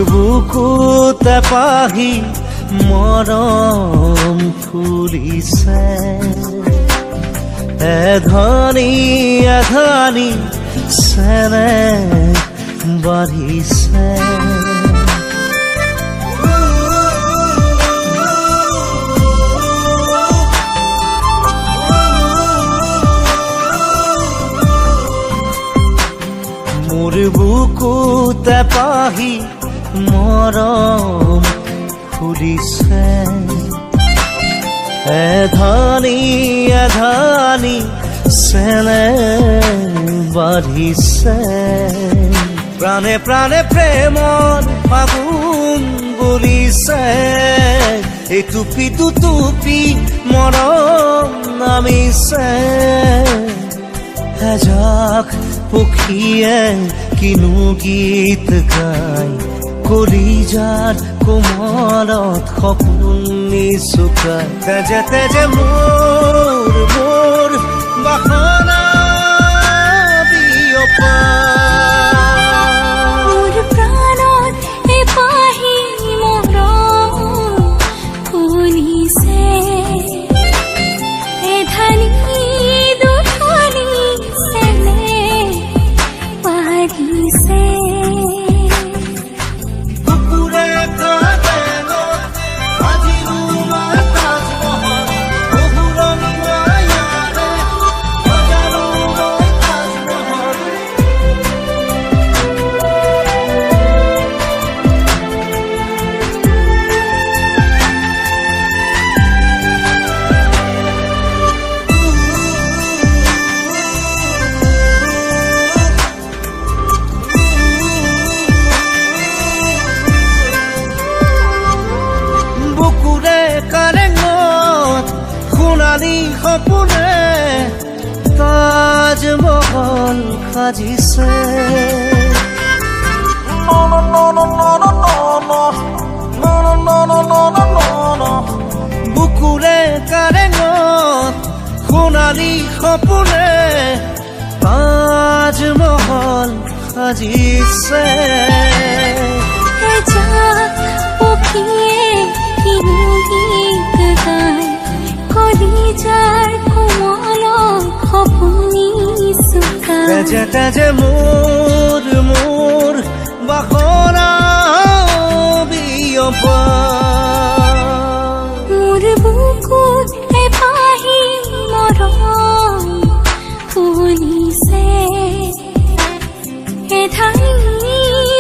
বুকুতে পাহি মৰম ফুলিছে এধনী এধনী চেনেহ বাঢ়িছে মোৰ বুকুতে পাহি মৰম ফুলিছে এধনী এধনী চেনেহ বাঢ়িছে প্ৰাণে প্ৰাণে প্ৰেমত ফাগুন বলিছে এটুপি দুটুপি মৰম নামিছে এজাক পক্ষীয়ে কিনো গীত গাই কলিজাৰ কোমলত সপোন নিচুকাই তেজে তেজে মোৰ বাসনা বিয়পা মোৰ প্ৰাণত এপাহি মৰম ফুলিছে এধানী দুধানী চেনেহ বাঢ়িছে সপোনে তাজমহল সাজিছে বুকুৰে কাৰেঙত সোণালী সপোনে তাজমহল সাজিছে পক্ষীয়ে কিনো গীত গায় কলিজাৰ কোমলত সপোন নিচুকাই তেজে তেজে মোৰ বাসনা বিয়পা মোৰ বুকুত এপাহি মৰম ফুলিছে এধানী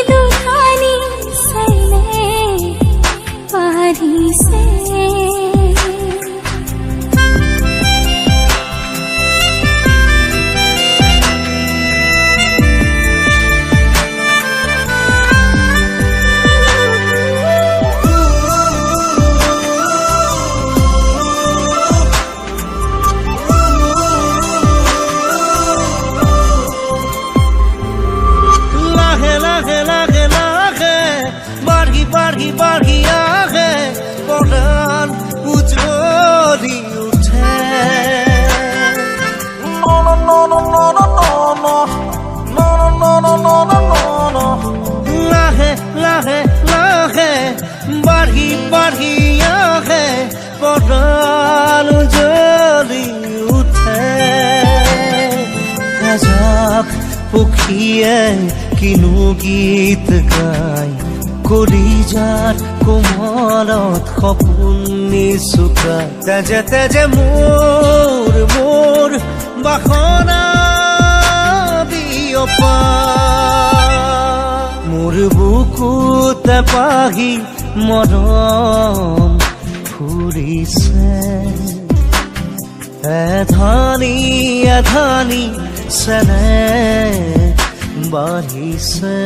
দুধানী চেনেহ বাঢ়িছে বাঢ়ি আহে পৰাণ উজ্বলি উঠে লাহে লাহে লাহে বাঢ়ি আহে পৰাণ উজ্বলি উঠে এজাক পক্ষীয়ে কিনো গীত গাই কলিজাৰ কোমলত সপোন নিচুকাই তেজে তেজে মোৰ বাসনা বিয়পা মোৰ বুকুতে পাহি মৰম ফুলিছে এধানী এধানী চেনেহ বাঢ়িছে